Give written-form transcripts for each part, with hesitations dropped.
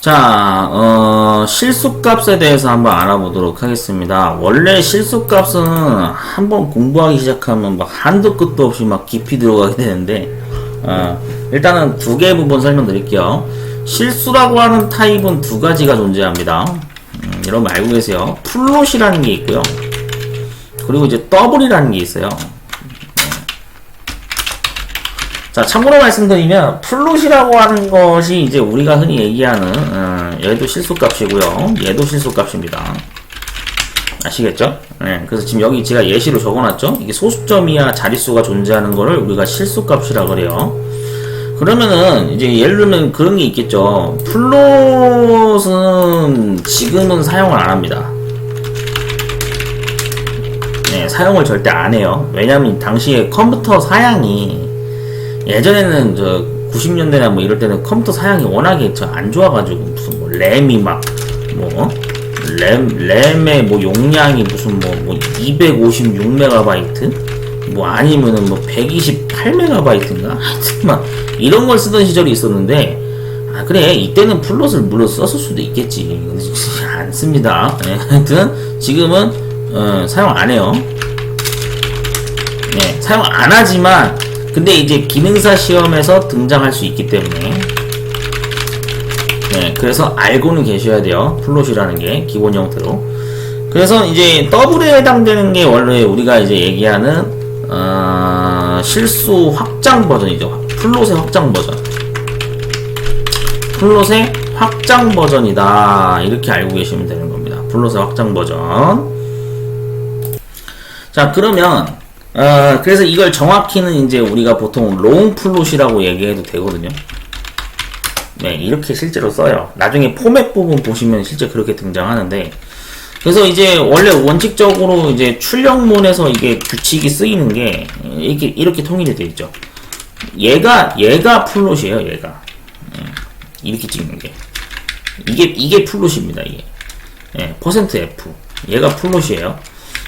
자, 실수값에 대해서 한번 알아보도록 하겠습니다. 원래 실수값은 한번 공부하기 시작하면 막 한도 끝도 없이 막 깊이 들어가게 되는데, 일단은 두 개의 부분 설명드릴게요. 실수라고 하는 타입은 두 가지가 존재합니다. 여러분 알고 계세요. 플롯이라는 게 있고요. 그리고 이제 더블이라는 게 있어요. 자, 참고로 말씀드리면 플롯이라고 하는 것이 이제 우리가 흔히 얘기하는 얘도 실수값이고요. 얘도 실수값입니다. 아시겠죠? 네, 그래서 지금 여기 제가 예시로 적어놨죠? 이게 소수점 이하 자릿수가 존재하는 거를 우리가 실수값이라 그래요. 그러면은 이제 예를 들면 그런 게 있겠죠. 플롯은 지금은 사용을 안 합니다. 네, 사용을 절대 안 해요. 왜냐면 당시에 컴퓨터 사양이 예전에는 저 90년대나 뭐 이럴 때는 컴퓨터 사양이 워낙에 안 좋아가지고 무슨 뭐 램이 막 뭐 램의 뭐 용량이 무슨 뭐 256MB 뭐 아니면은 뭐 128MB인가 하여튼 막 이런 걸 쓰던 시절이 있었는데, 그래 이때는 플롯을 물론 썼을 수도 있겠지. 안 씁니다. 네, 하여튼 지금은 사용 안 해요. 네, 사용 안 하지만 근데 이제 기능사 시험에서 등장할 수 있기 때문에, 네, 그래서 알고는 계셔야 돼요. 플롯이라는 게 기본 형태로. 그래서 이제 더블에 해당되는 게 원래 우리가 이제 얘기하는 실수 확장 버전이죠. 플롯의 확장 버전. 플롯의 확장 버전이다. 이렇게 알고 계시면 되는 겁니다. 플롯의 확장 버전. 자, 그러면 그래서 이걸 정확히는 이제 우리가 보통 롱 플롯이라고 얘기해도 되거든요. 네, 이렇게 실제로 써요. 나중에 포맷 부분 보시면 실제 그렇게 등장하는데, 그래서 이제 원래 원칙적으로 이제 출력문에서 이게 규칙이 쓰이는 게 이렇게 통일이 되어 있죠. 얘가 플롯이에요. 얘가 이렇게 찍는 게 이게 플롯입니다. 이게 %F 얘가 플롯이에요.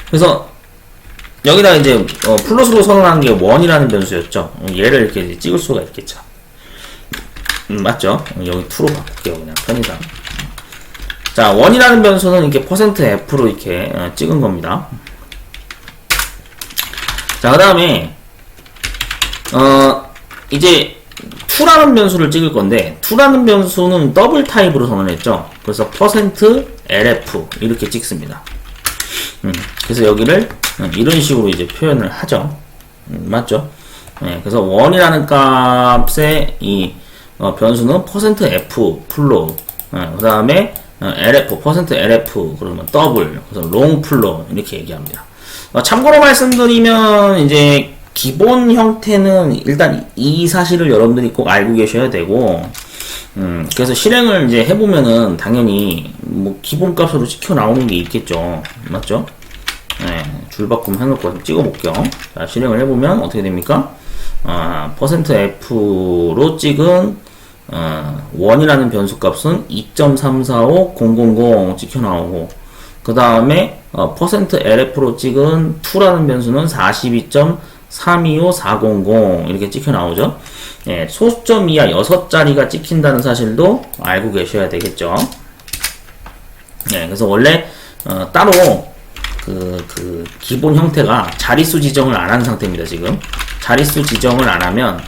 그래서 여기다 이제 플롯으로 선언한 게 1이라는 변수였죠. 얘를 이렇게 찍을 수가 있겠죠. 맞죠? 여기 2로 바꿀게요. 그냥 편의상. 자, 1이라는 변수는 이렇게 %F로 이렇게 찍은 겁니다. 자, 그 다음에 이제 2라는 변수를 찍을 건데, 2라는 변수는 더블 타입으로 선언했죠. 그래서 %LF 이렇게 찍습니다. 그래서 여기를 이런 식으로 이제 표현을 하죠. 맞죠? 네, 그래서 1이라는 값의 이 변수는 %F 플롯, 그 다음에 LF, %LF 그러면 더블, 그래서 롱 플롯 이렇게 얘기합니다. 참고로 말씀드리면 이제 기본 형태는 일단 이 사실을 여러분들이 꼭 알고 계셔야 되고, 그래서 실행을 이제 해보면은 당연히 뭐 기본값으로 찍혀 나오는 게 있겠죠. 맞죠? 네, 줄바꿈 해놓고 찍어볼게요. 자, 실행을 해보면 어떻게 됩니까? %F로 찍은 1이라는 변수값은 2.345000 찍혀 나오고, 그 다음에 %LF로 찍은 2라는 변수는 42.325400 이렇게 찍혀 나오죠. 예, 소수점 이하 6자리가 찍힌다는 사실도 알고 계셔야 되겠죠. 예, 그래서 원래 따로 그 기본 형태가 자릿수 지정을 안 한 상태입니다. 지금 자릿수 지정을 안 하면,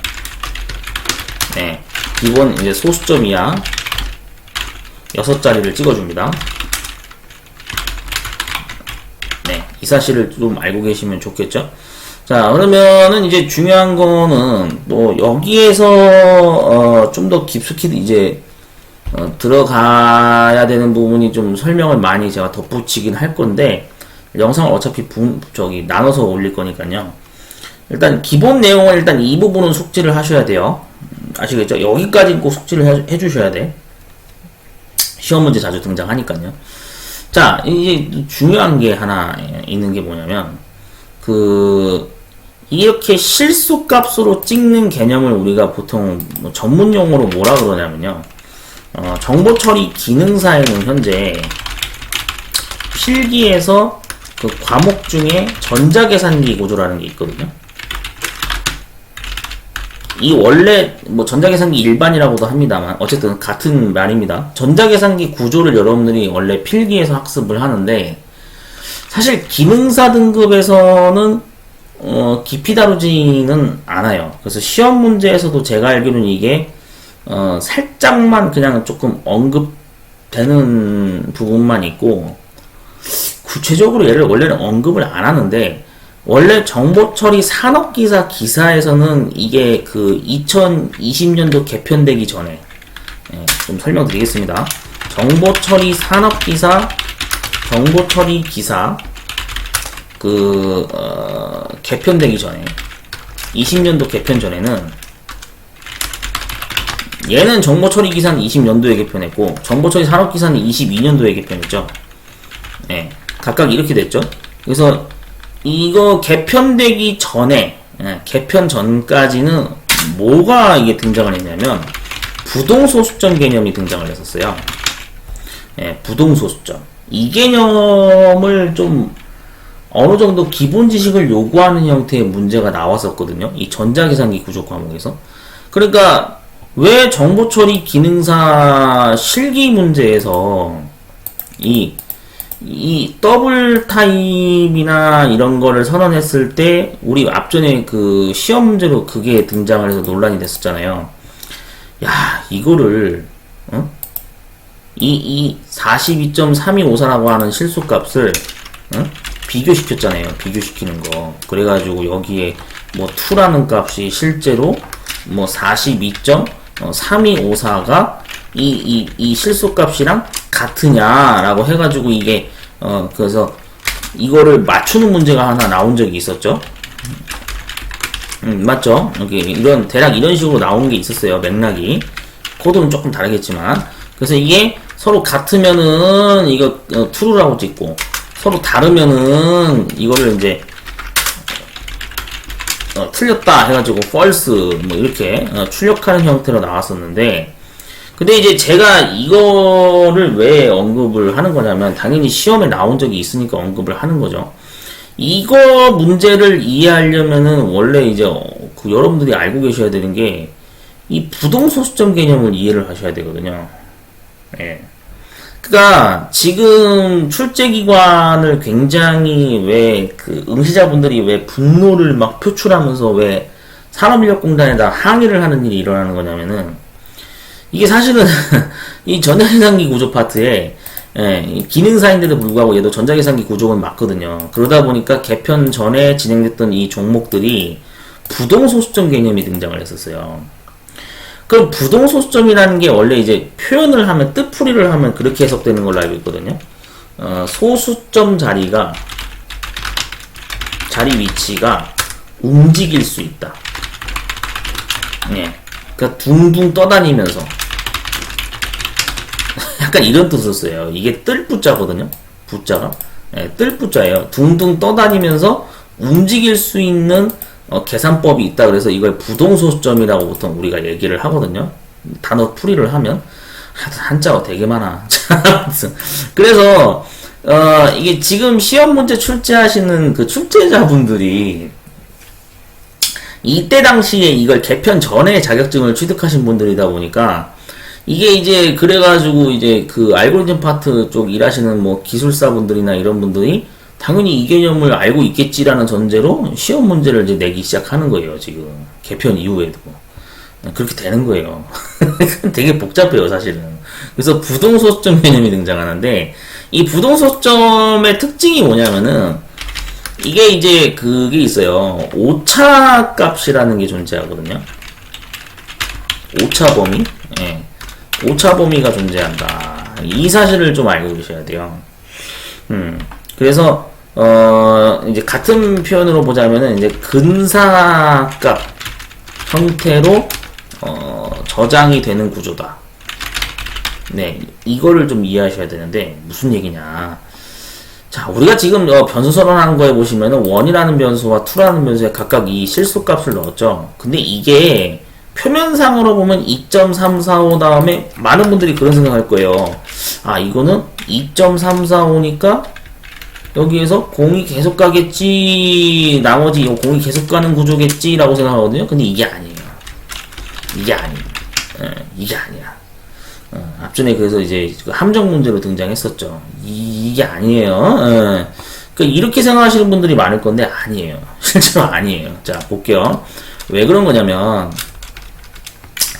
네, 기본 이제 소수점 이하 6자리를 찍어줍니다. 네, 이 사실을 좀 알고 계시면 좋겠죠. 자, 그러면은 이제 중요한 거는 또 여기에서 좀 더 깊숙이 이제 들어가야 되는 부분이 좀 설명을 많이 제가 덧붙이긴 할 건데, 영상을 어차피 나눠서 올릴 거니까요. 일단 기본 내용은 일단 이 부분은 숙지를 하셔야 돼요. 아시겠죠? 여기까지 꼭 숙지를 해주셔야 돼. 시험 문제 자주 등장하니까요. 자, 이제 중요한 게 하나 있는 게 뭐냐면, 이렇게 실수값으로 찍는 개념을 우리가 보통 뭐 전문 용어로 뭐라 그러냐면요. 정보 처리 기능사에는 현재 필기에서 그 과목 중에 전자계산기 구조라는 게 있거든요. 이 원래 뭐 전자계산기 일반이라고도 합니다만 어쨌든 같은 말입니다. 전자계산기 구조를 여러분들이 원래 필기에서 학습을 하는데 사실 기능사 등급에서는 깊이 다루지는 않아요. 그래서 시험 문제에서도 제가 알기로는 이게 살짝만 그냥 조금 언급되는 부분만 있고 구체적으로 얘를 원래는 언급을 안 하는데 원래 정보처리 산업기사 기사에서는 이게 그 2020년도 개편되기 전에 좀 설명드리겠습니다. 정보처리 산업기사 정보처리 기사 개편되기 전에 20년도 개편 전에는 얘는 정보처리 기사는 20년도에 개편했고 정보처리 산업기사는 22년도에 개편했죠. 각각 이렇게 됐죠. 그래서 이거 개편되기 전에 개편 전까지는 뭐가 이게 등장을 했냐면 부동소수점 개념이 등장을 했었어요. 부동소수점 이 개념을 좀 어느 정도 기본 지식을 요구하는 형태의 문제가 나왔었거든요. 이 전자계산기 구조 과목에서. 그러니까 왜 정보처리 기능사 실기 문제에서 이 더블 타입이나 이런 거를 선언했을 때 우리 앞전에 그 시험 문제로 그게 등장을 해서 논란이 됐었잖아요. 야, 이거를 이 42.3254라고 하는 실수값을 비교시켰잖아요. 비교시키는 거. 그래가지고 여기에 뭐 2라는 값이 실제로 뭐 42.3254가 이 실수값이랑 같으냐라고 해가지고 이게 그래서 이거를 맞추는 문제가 하나 나온 적이 있었죠. 맞죠? 여기 대략 이런 식으로 나온 게 있었어요. 맥락이 코드는 조금 다르겠지만 그래서 이게 서로 같으면은 이거 true라고 찍고 서로 다르면은 이거를 이제 틀렸다 해가지고 false 뭐 이렇게 출력하는 형태로 나왔었는데 근데 이제 제가 이거를 왜 언급을 하는 거냐면 당연히 시험에 나온 적이 있으니까 언급을 하는 거죠. 이거 문제를 이해하려면은 원래 이제 여러분들이 알고 계셔야 되는 게 이 부동소수점 개념을 이해를 하셔야 되거든요. 그러니까 지금 출제기관을 굉장히 왜 그 응시자분들이 왜 분노를 막 표출하면서 왜 산업인력공단에다 항의를 하는 일이 일어나는 거냐면은 이게 사실은 이 전자계산기 구조 파트에 기능사인데도 불구하고 얘도 전자계산기 구조는 맞거든요. 그러다 보니까 개편 전에 진행됐던 이 종목들이 부동소수점 개념이 등장을 했었어요. 그럼 부동소수점이라는 게 원래 이제 표현을 하면 뜻풀이를 하면 그렇게 해석되는 걸로 알고 있거든요. 소수점 자리 위치가 움직일 수 있다. 그러니까 둥둥 떠다니면서 약간 이런 뜻을 써요. 이게 뜰부자거든요. 부자가 뜰부자예요. 둥둥 떠다니면서 움직일 수 있는 계산법이 있다. 그래서 이걸 부동소수점이라고 보통 우리가 얘기를 하거든요. 단어 풀이를 하면 한자가 되게 많아. 그래서 이게 지금 시험 문제 출제하시는 그 출제자분들이 이때 당시에 이걸 개편 전에 자격증을 취득하신 분들이다 보니까 이게 이제 그래가지고 이제 그 알고리즘 파트 쪽 일하시는 뭐 기술사분들이나 이런 분들이 당연히 이 개념을 알고 있겠지라는 전제로 시험 문제를 이제 내기 시작하는 거예요. 지금 개편 이후에도 그렇게 되는 거예요. 되게 복잡해요, 사실은. 그래서 부동소수점 개념이 등장하는데 이 부동소수점의 특징이 뭐냐면은 이게 이제 그게 있어요. 오차 값이라는 게 존재하거든요. 오차 범위, 오차 범위가 존재한다. 이 사실을 좀 알고 계셔야 돼요. 그래서 이제 같은 표현으로 보자면은 이제 근사값 형태로 저장이 되는 구조다. 이거를 좀 이해하셔야 되는데 무슨 얘기냐? 자, 우리가 지금 변수 설원하는 거에 보시면은 1이라는 변수와 2라는 변수에 각각 이 실수값을 넣었죠. 근데 이게 표면상으로 보면 2.345 다음에 많은 분들이 그런 생각할 거예요. 아, 이거는 2.345니까 여기에서 공이 계속 가겠지, 나머지 공이 계속 가는 구조겠지 라고 생각하거든요. 근데 이게 아니에요. 이게 아니에요. 이게 아니야. 앞전에 그래서 이제 함정 문제로 등장했었죠. 이게 아니에요. 이렇게 생각하시는 분들이 많을 건데 아니에요. 실제로 아니에요. 자, 볼게요. 왜 그런 거냐면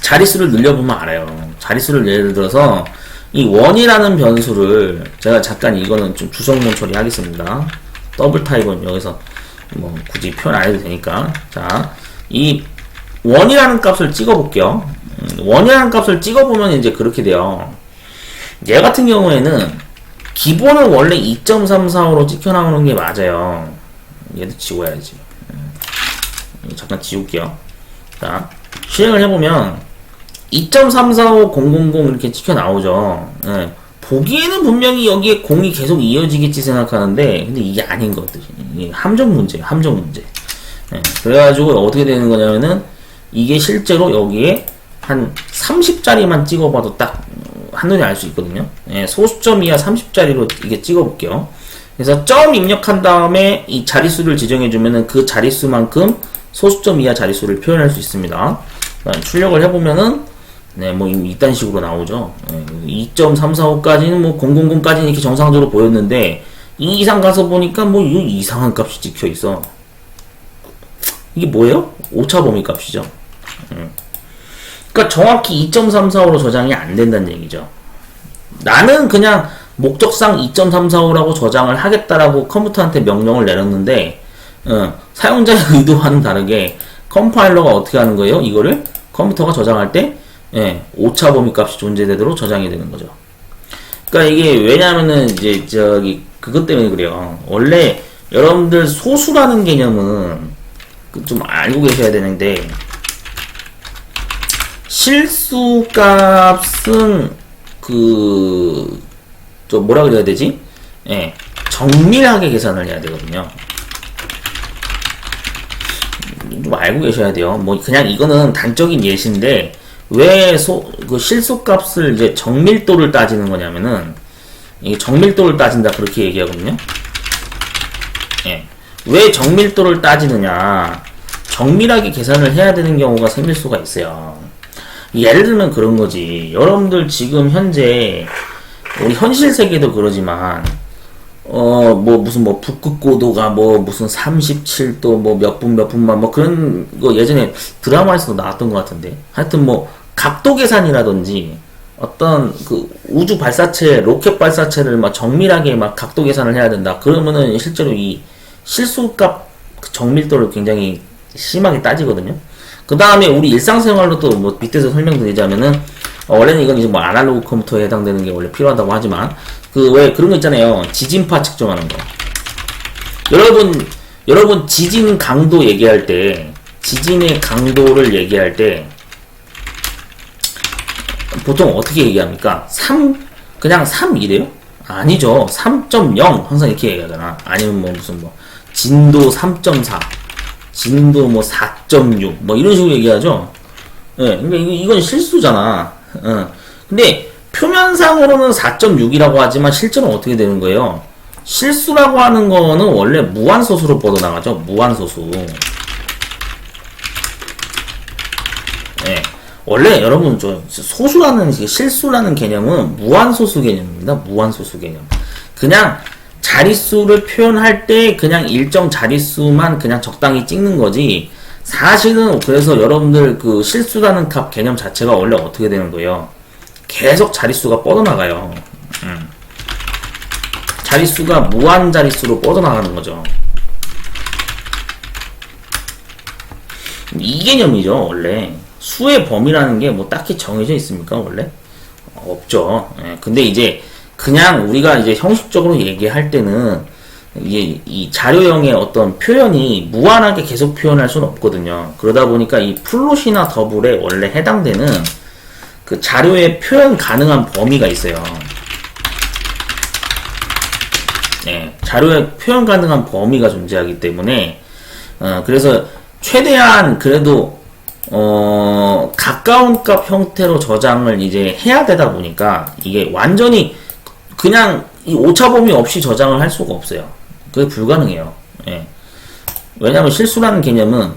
자릿수를 늘려보면 알아요. 자릿수를 예를 들어서 이 원이라는 변수를 제가 잠깐 이거는 좀 주성문 처리하겠습니다. 더블 타입은 여기서 뭐 굳이 표현 안 해도 되니까. 자, 이 원이라는 값을 찍어볼게요. 원이라는 값을 찍어보면 이제 그렇게 돼요. 얘 같은 경우에는 기본은 원래 2.345로 찍혀 나오는 게 맞아요. 얘도 지워야지. 잠깐 지울게요. 자, 실행을 해보면 2.345,000 이렇게 찍혀 나오죠. 보기에는 분명히 여기에 0이 계속 이어지겠지 생각하는데, 근데 이게 아닌 것들. 이게 함정 문제예요. 함정 문제. 그래가지고 어떻게 되는 거냐면은 이게 실제로 여기에 한 30짜리만 찍어봐도 딱 한눈에 알 수 있거든요. 소수점 이하 30짜리로 이게 찍어볼게요. 그래서 점 입력한 다음에 이 자릿수를 지정해주면은 그 자릿수만큼 소수점 이하 자릿수를 표현할 수 있습니다. 출력을 해보면은 뭐 이딴 식으로 나오죠. 2.345까지는 뭐 000까지는 이렇게 정상적으로 보였는데 이 이상 가서 보니까 뭐 이상한 값이 찍혀 있어. 이게 뭐예요? 오차 범위 값이죠. 그러니까 정확히 2.345로 저장이 안 된다는 얘기죠. 나는 그냥 목적상 2.345라고 저장을 하겠다라고 컴퓨터한테 명령을 내렸는데 사용자의 의도와는 다르게 컴파일러가 어떻게 하는 거예요? 이거를 컴퓨터가 저장할 때 오차 범위 값이 존재되도록 저장이 되는 거죠. 그러니까 이게 왜냐면은 이제 그것 때문에 그래요. 원래 여러분들 소수라는 개념은 좀 알고 계셔야 되는데 실수 값은 뭐라 그래야 되지? 정밀하게 계산을 해야 되거든요. 좀 알고 계셔야 돼요. 뭐 그냥 이거는 단적인 예시인데 왜 실수 값을 이제 정밀도를 따지는 거냐면은 이 정밀도를 따진다 그렇게 얘기하거든요. 왜 정밀도를 따지느냐? 정밀하게 계산을 해야 되는 경우가 생길 수가 있어요. 예를 들면 그런 거지. 여러분들 지금 현재 우리 현실 세계도 그러지만 무슨 북극 고도가 무슨 37도 몇 분만 그런 거 예전에 드라마에서도 나왔던 것 같은데 하여튼 각도 계산이라든지 어떤 우주 발사체 로켓 발사체를 정밀하게 각도 계산을 해야 된다. 그러면은 실제로 이 실수값 정밀도를 굉장히 심하게 따지거든요. 그 다음에 우리 일상생활로 또 밑에서 설명드리자면은 원래는 이건 이제 아날로그 컴퓨터에 해당되는 게 원래 필요하다고 하지만 왜 그런 거 있잖아요. 지진파 측정하는 거. 여러분 지진 강도 얘기할 때 지진의 강도를 얘기할 때 보통 어떻게 얘기합니까? 그냥 3 이래요? 아니죠. 3.0 항상 이렇게 얘기하잖아. 아니면 진도 3.4 진도 4.6 이런 식으로 얘기하죠. 그러니까 이건 실수잖아. 근데 표면상으로는 4.6이라고 하지만 실제로는 어떻게 되는 거예요? 실수라고 하는 거는 원래 무한소수로 뻗어나가죠. 무한소수. 원래 여러분 소수라는 실수라는 개념은 무한소수 개념입니다. 무한소수 개념. 그냥 자릿수를 표현할 때 그냥 일정 자릿수만 그냥 적당히 찍는 거지. 사실은 그래서 여러분들 실수라는 값 개념 자체가 원래 어떻게 되는 거예요? 계속 자릿수가 뻗어나가요. 자릿수가 무한 자릿수로 뻗어나가는 거죠. 이 개념이죠, 원래. 수의 범위라는 게 딱히 정해져 있습니까, 원래? 없죠. 근데 이제 그냥 우리가 이제 형식적으로 얘기할 때는 이 자료형의 어떤 표현이 무한하게 계속 표현할 수는 없거든요. 그러다 보니까 이 플롯이나 더블에 원래 해당되는 자료의 표현 가능한 범위가 있어요. 자료의 표현 가능한 범위가 존재하기 때문에 그래서 최대한 그래도 가까운 값 형태로 저장을 이제 해야 되다 보니까 이게 완전히 그냥 이 오차 범위 없이 저장을 할 수가 없어요. 그게 불가능해요. 왜냐하면 실수라는 개념은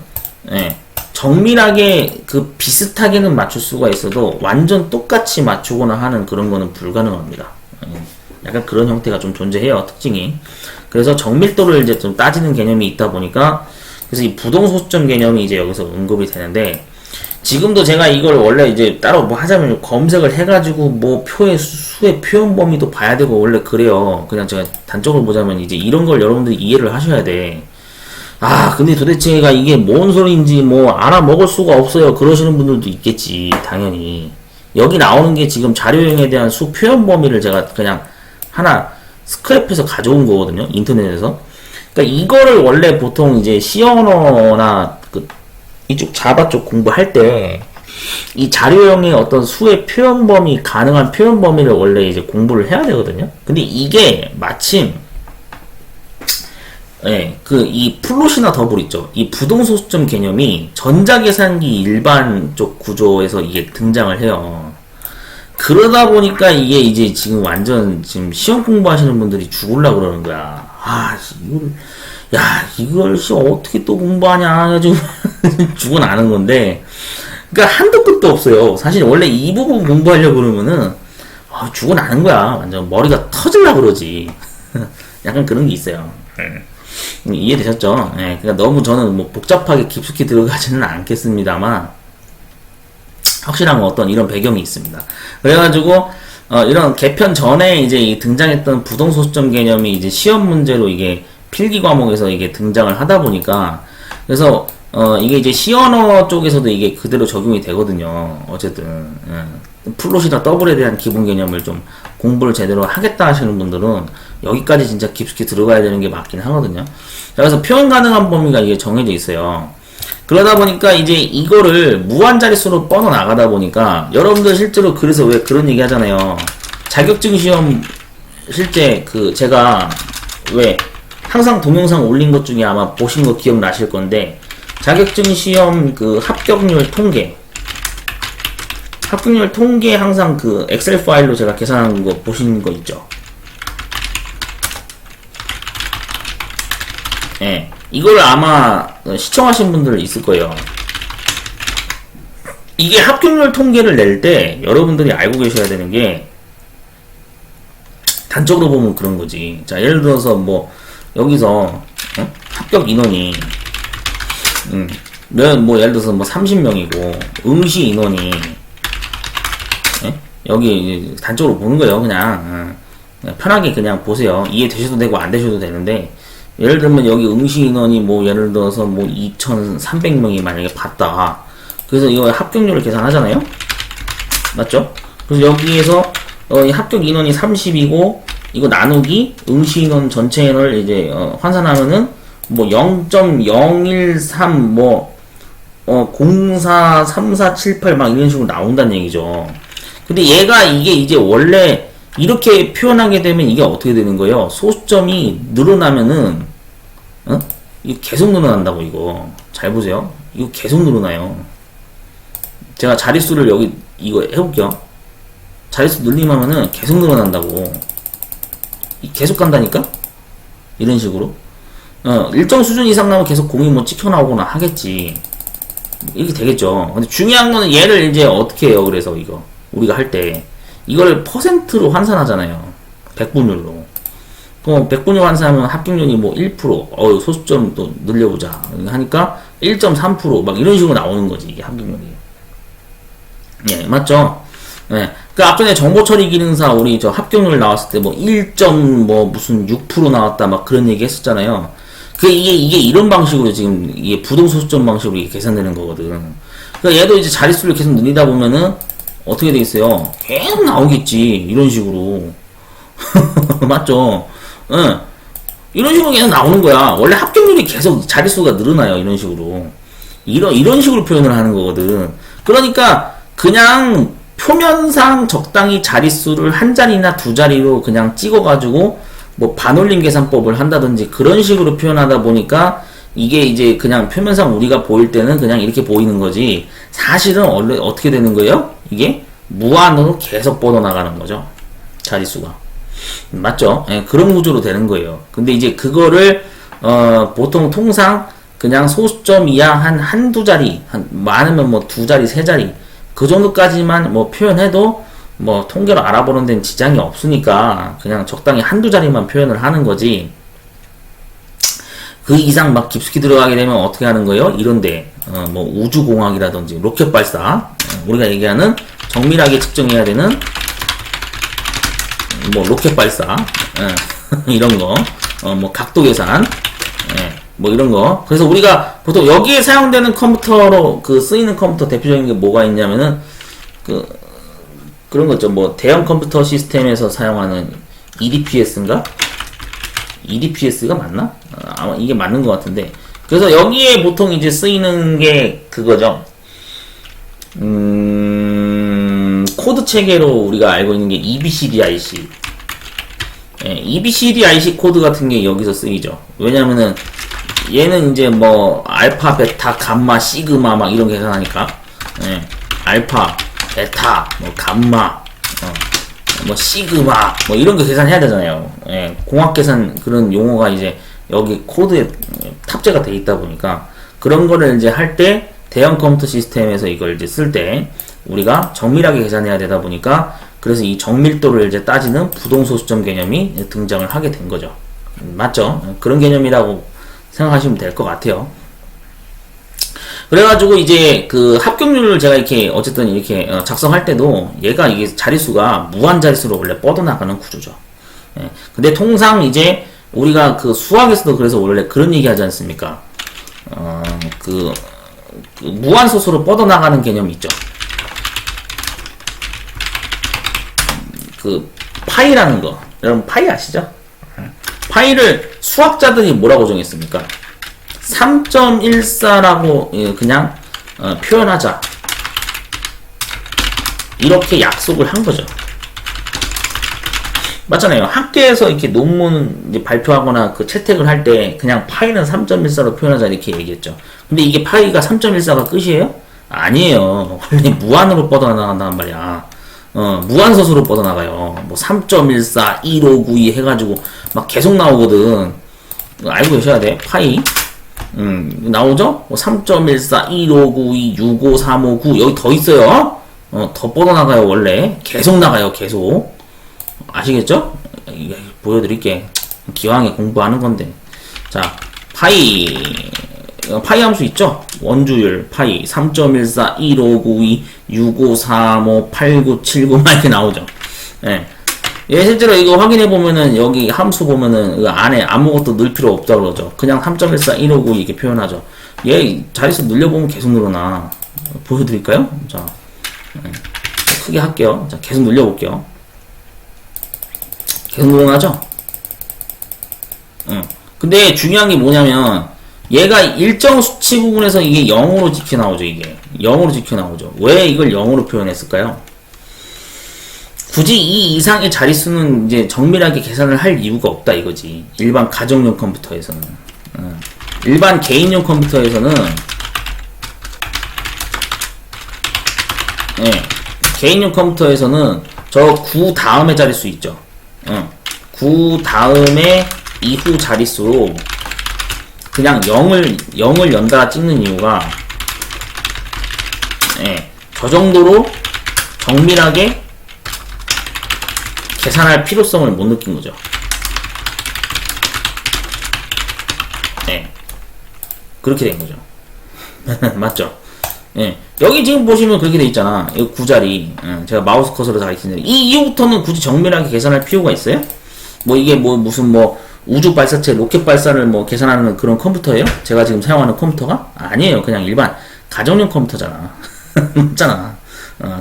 정밀하게 그 비슷하게는 맞출 수가 있어도 완전 똑같이 맞추거나 하는 그런 거는 불가능합니다. 약간 그런 형태가 좀 존재해요, 특징이. 그래서 정밀도를 이제 좀 따지는 개념이 있다 보니까, 그래서 이 부동소수점 개념이 이제 여기서 언급이 되는데, 지금도 제가 이걸 원래 이제 따로 뭐 하자면 검색을 해가지고 뭐 수의 표현 범위도 봐야 되고 원래 그래요. 그냥 제가 단적으로 보자면 이제 이런 걸 여러분들이 이해를 하셔야 돼. 아, 근데 도대체가 이게 뭔 소리인지 뭐 알아먹을 수가 없어요. 그러시는 분들도 있겠지, 당연히. 여기 나오는 게 지금 자료형에 대한 수 표현 범위를 제가 그냥 하나 스크랩해서 가져온 거거든요, 인터넷에서. 그러니까 이거를 원래 보통 이제 C 언어나 그 이쪽 자바 쪽 공부할 때 이 자료형의 어떤 수의 표현 범위, 가능한 표현 범위를 원래 이제 공부를 해야 되거든요. 근데 이게 마침 이 플롯이나 더블 있죠. 이 부동소수점 개념이 전자계산기 일반 쪽 구조에서 이게 등장을 해요. 그러다 보니까 이게 이제 지금 완전 지금 시험 공부하시는 분들이 죽으려고 그러는 거야. 이걸 어떻게 또 공부하냐 해가지고 죽어나는 건데, 그러니까 한도 끝도 없어요. 사실 원래 이 부분 공부하려고 그러면은 죽어나는 거야. 완전 머리가 터질라 그러지. 약간 그런 게 있어요. 이해되셨죠? 그러니까 너무 저는 뭐 복잡하게 깊숙이 들어가지는 않겠습니다만 확실한 어떤 이런 배경이 있습니다. 그래가지고 이런 개편 전에 이제 등장했던 부동소수점 개념이 이제 시험 문제로 이게 필기 과목에서 이게 등장을 하다 보니까, 그래서 이게 이제 C 언어 쪽에서도 이게 그대로 적용이 되거든요. 어쨌든 플롯이나 더블에 대한 기본 개념을 좀 공부를 제대로 하겠다 하시는 분들은 여기까지 진짜 깊숙이 들어가야 되는 게 맞긴 하거든요. 그래서 표현 가능한 범위가 이게 정해져 있어요. 그러다 보니까 이제 이거를 무한 자릿수로 뻗어 나가다 보니까 여러분들 실제로 그래서 왜 그런 얘기 하잖아요. 자격증 시험 실제 제가 왜 항상 동영상 올린 것 중에 아마 보신 거 기억나실 건데, 자격증 시험 합격률 통계 항상 엑셀 파일로 제가 계산한 거 보신 거 있죠? 이걸 아마 시청하신 분들 있을 거예요. 이게 합격률 통계를 낼 때 여러분들이 알고 계셔야 되는 게, 단적으로 보면 그런 거지. 자, 예를 들어서 뭐 여기서 합격 인원이 예를 들어서 뭐 30명이고 응시 인원이 여기 단적으로 보는 거예요. 그냥 편하게 그냥 보세요. 이해되셔도 되고 안 되셔도 되는데, 예를 들면 여기 응시 인원이 뭐 예를 들어서 뭐 2,300명이 만약에 봤다. 그래서 이거 합격률을 계산하잖아요. 맞죠? 그래서 여기에서 이 합격 인원이 30이고 이거 나누기 응시 인원 전체 인원을 이제 환산하면은 뭐 0.013 043478 막 이런 식으로 나온다는 얘기죠. 근데 이게 이제 원래 이렇게 표현하게 되면 이게 어떻게 되는 거예요? 소수점이 늘어나면은 이거 계속 늘어난다고. 이거 잘 보세요. 이거 계속 늘어나요. 제가 자릿수를 여기 이거 해볼게요. 자릿수 늘림하면은 계속 늘어난다고. 계속 간다니까? 이런 식으로. 일정 수준 이상 나오면 계속 공이 뭐 찍혀 나오거나 하겠지. 이렇게 되겠죠. 근데 중요한 거는 얘를 이제 어떻게 해요? 그래서 이거 우리가 할 때 이걸 퍼센트로 환산하잖아요. 백분율로. 그럼 백분율 환산하면 합격률이 뭐 1%, 소수점 또 늘려보자 하니까 1.3% 막 이런 식으로 나오는 거지, 이게 합격률이. 맞죠? 그 앞전에 정보처리 기능사 우리 합격률 나왔을 때 뭐 1.6% 나왔다 막 그런 얘기 했었잖아요. 이게 이런 방식으로 지금 이게 부동소수점 방식으로 이게 계산되는 거거든. 그러니까 얘도 이제 자릿수를 계속 늘리다 보면은 어떻게 되겠어요? 계속 나오겠지, 이런 식으로. 맞죠? 이런 식으로 계속 나오는 거야. 원래 합격률이 계속 자릿수가 늘어나요, 이런 식으로. 이런 식으로 표현을 하는 거거든. 그러니까 그냥 표면상 적당히 자릿수를 한 자리나 두 자리로 그냥 찍어가지고 뭐 반올림 계산법을 한다든지 그런 식으로 표현하다 보니까 이게 이제 그냥 표면상 우리가 보일 때는 그냥 이렇게 보이는 거지, 사실은 원래 어떻게 되는 거예요? 이게 무한으로 계속 뻗어나가는 거죠, 자릿수가. 맞죠? 그런 구조로 되는 거예요. 근데 이제 그거를 보통 통상 그냥 소수점 이하 한두 자리, 많으면 뭐 두 자리, 세 자리, 그 정도까지만 뭐 표현해도 뭐 통계로 알아보는 데는 지장이 없으니까 그냥 적당히 한두 자리만 표현을 하는 거지. 그 이상 막 깊숙이 들어가게 되면 어떻게 하는 거예요? 이런데, 뭐 우주공학이라든지 로켓 발사, 우리가 얘기하는 정밀하게 측정해야 되는 뭐 로켓 발사, 이런 거, 뭐 각도 계산, 뭐 이런 거. 그래서 우리가 보통 여기에 사용되는 컴퓨터로 쓰이는 컴퓨터 대표적인 게 뭐가 있냐면은 그런 거죠. 뭐 대형 컴퓨터 시스템에서 사용하는 EDPS인가? EDPS가 맞나? 아마 이게 맞는 것 같은데. 그래서 여기에 보통 이제 쓰이는 게 그거죠. 코드 체계로 우리가 알고 있는 게 EBCDIC. EBCDIC 코드 같은 게 여기서 쓰이죠. 왜냐면은 얘는 이제 뭐 알파, 베타, 감마, 시그마 막 이런 계산하니까. 알파, 베타, 뭐 감마, 뭐 시그마 뭐 이런 거 계산해야 되잖아요. 공학 계산 그런 용어가 이제 여기 코드에 탑재가 돼 있다 보니까 그런 거를 이제 할 때 대형 컴퓨터 시스템에서 이걸 이제 쓸 때 우리가 정밀하게 계산해야 되다 보니까 그래서 이 정밀도를 이제 따지는 부동소수점 개념이 등장을 하게 된 거죠. 맞죠? 그런 개념이라고 생각하시면 될 것 같아요. 그래가지고 이제 그 합격률을 제가 이렇게 어쨌든 이렇게 작성할 때도 얘가 이게 자릿수가 무한 자릿수로 원래 뻗어나가는 구조죠. 근데 통상 이제 우리가 그 수학에서도 그래서 원래 그런 얘기 하지 않습니까? 그 무한소수로 뻗어나가는 개념이 있죠. 그 파이라는 거, 여러분 파이 아시죠? 파이를 수학자들이 뭐라고 정했습니까? 3.14라고 그냥 표현하자, 이렇게 약속을 한 거죠. 맞잖아요. 학교에서 이렇게 논문 이제 발표하거나 그 채택을 할 때 그냥 파이는 3.14로 표현하자 이렇게 얘기했죠. 근데 이게 파이가 3.14가 끝이에요? 아니에요. 원래 무한으로 뻗어나간단 말이야. 무한소수로 뻗어나가요. 뭐 3.14, 1592 해가지고 막 계속 나오거든. 알고 계셔야 돼. 파이. 나오죠? 3.14, 1592, 65359 여기 더 있어요. 더 뻗어나가요. 원래 계속 나가요. 계속. 아시겠죠? 보여드릴게. 기왕에 공부하는 건데. 자, 파이 함수 있죠? 원주율 파이 3.14, 1592, 6535, 8979 막 이렇게 나오죠. 예. 얘 실제로 이거 확인해 보면은 여기 함수 보면은 그 안에 아무것도 넣을 필요 없다고 그러죠. 그냥 3.14, 1592 이렇게 표현하죠. 얘 자릿수 늘려보면 계속 늘어나. 보여드릴까요? 자, 크게 할게요. 자, 계속 늘려볼게요. 계속 늘어나죠? 근데 중요한 게 뭐냐면 얘가 일정 수치 부분에서 이게 0으로 지켜 나오죠. 이게 0으로 지켜 나오죠. 왜 이걸 0으로 표현했을까요? 굳이 이 이상의 자릿수는 이제 정밀하게 계산을 할 이유가 없다 이거지. 일반 가정용 컴퓨터에서는. 일반 개인용 컴퓨터에서는 개인용 컴퓨터에서는 저 9 다음에 자릿수 있죠. 9 다음에 이후 자릿수로 그냥 0을 연달아 찍는 이유가 저 정도로 정밀하게 계산할 필요성을 못 느낀 거죠. 그렇게 된 거죠. 맞죠? 여기 지금 보시면 그렇게 돼 있잖아. 이 9자리. 제가 마우스 커서로 가리키는 이 이후부터는 굳이 정밀하게 계산할 필요가 있어요? 뭐 이게 뭐 무슨 뭐 우주 발사체 로켓 발사를 뭐 계산하는 그런 컴퓨터예요? 제가 지금 사용하는 컴퓨터가? 아니에요. 그냥 일반 가정용 컴퓨터잖아. 맞잖아.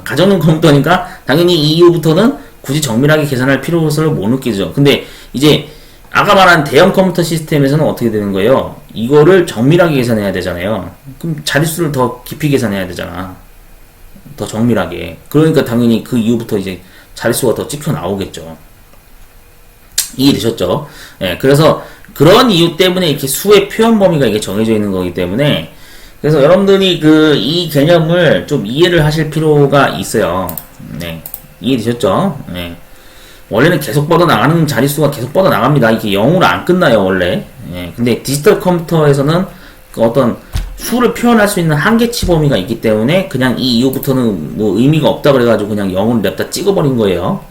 가정용 컴퓨터니까 당연히 이 이후부터는 굳이 정밀하게 계산할 필요성을 못 느끼죠. 근데 이제 아까 말한 대형 컴퓨터 시스템에서는 어떻게 되는 거예요? 이거를 정밀하게 계산해야 되잖아요. 그럼 자릿수를 더 깊이 계산해야 되잖아. 더 정밀하게. 그러니까 당연히 그 이후부터 이제 자릿수가 더 찍혀 나오겠죠. 이해되셨죠? 그래서 그런 이유 때문에 이렇게 수의 표현 범위가 이게 정해져 있는 거기 때문에 그래서 여러분들이 이 개념을 좀 이해를 하실 필요가 있어요. 이해되셨죠? 원래는 계속 뻗어나가는 자릿수가 계속 뻗어나갑니다. 이게 0으로 안 끝나요, 원래. 근데 디지털 컴퓨터에서는 그 어떤 수를 표현할 수 있는 한계치 범위가 있기 때문에 그냥 이 이후부터는 뭐 의미가 없다 그래가지고 그냥 0을 냅다 찍어버린 거예요.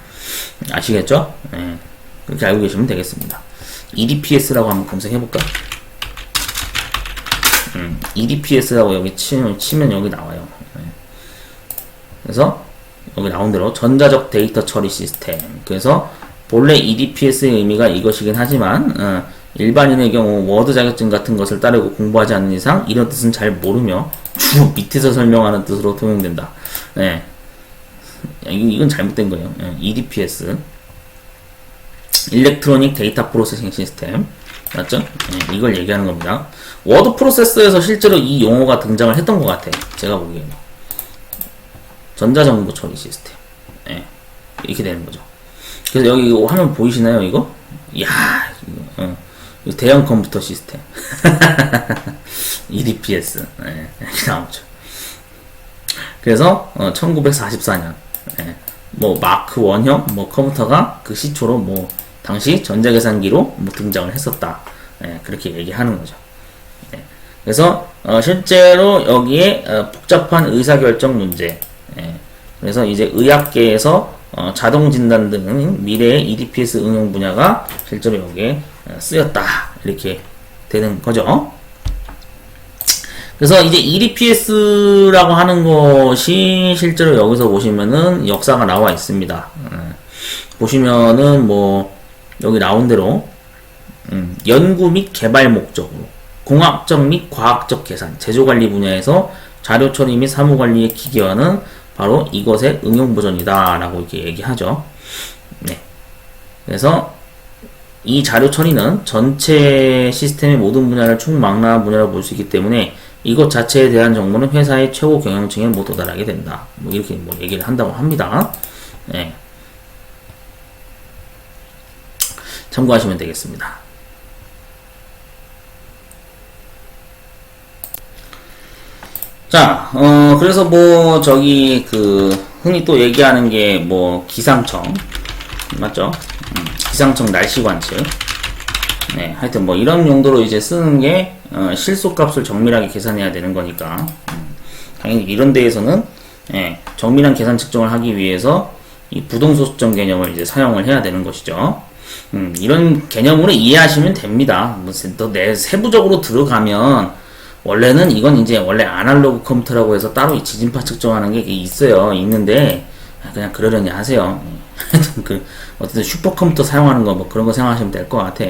아시겠죠? 예. 그렇게 알고 계시면 되겠습니다. EDPS라고 한번 검색해볼까? EDPS라고 여기 치면 여기 나와요. 예. 그래서 여기 나온 대로 전자적 데이터 처리 시스템. 그래서 본래 EDPS의 의미가 이것이긴 하지만 일반인의 경우 워드 자격증 같은 것을 따르고 공부하지 않는 이상 이런 뜻은 잘 모르며 주로 밑에서 설명하는 뜻으로 통용된다. 네. 이건 잘못된 거예요. EDPS 일렉트로닉 데이터 프로세싱 시스템 맞죠? 네, 이걸 얘기하는 겁니다. 워드 프로세서에서 실제로 이 용어가 등장을 했던 것 같아요. 제가 보기에는 전자정보 처리 시스템. 네, 이렇게 되는 거죠. 그래서 여기 이거 화면 보이시나요? 이거? 이야, 이거 대형 컴퓨터 시스템. EDPS. 네, 이렇게 나오죠. 그래서 1944년 뭐 마크 원형 뭐 컴퓨터가 그 시초로 뭐 당시 전자계산기로 뭐 등장을 했었다. 그렇게 얘기하는 거죠. 그래서 실제로 여기에 복잡한 의사결정 문제. 그래서 이제 의학계에서 자동 진단 등 미래의 EDPS 응용 분야가 실제로 여기에 쓰였다. 이렇게 되는 거죠. 그래서 이제 EDPS라고 하는 것이 실제로 여기서 보시면은 역사가 나와 있습니다. 보시면은 뭐 여기 나온 대로 연구 및 개발 목적으로 공학적 및 과학적 계산, 제조관리 분야에서 자료 처리 및 사무 관리에 기여하는 바로 이것의 응용 버전이다 라고 이렇게 얘기하죠. 네. 그래서 이 자료 처리는 전체 시스템의 모든 분야를 총망라한 분야로 볼 수 있기 때문에 이것 자체에 대한 정보는 회사의 최고 경영층에 못 도달하게 된다. 뭐 이렇게 뭐 얘기를 한다고 합니다. 네. 참고하시면 되겠습니다. 자, 그래서 뭐 저기 흔히 또 얘기하는 게 뭐 기상청 맞죠? 기상청 날씨 관측. 네, 하여튼 뭐 이런 용도로 이제 쓰는 게 실소값을 정밀하게 계산해야 되는 거니까 당연히 이런 데에서는 정밀한 계산 측정을 하기 위해서 이 부동소수점 개념을 이제 사용을 해야 되는 것이죠. 이런 개념으로 이해하시면 됩니다. 무슨 또 세부적으로 들어가면 원래는 이건 이제 원래 아날로그 컴퓨터라고 해서 따로 이 지진파 측정하는 게 있어요. 있는데 그냥 그러려니 하세요. 어쨌든 슈퍼컴퓨터 사용하는 거 뭐 그런 거 생각하시면 될 것 같아.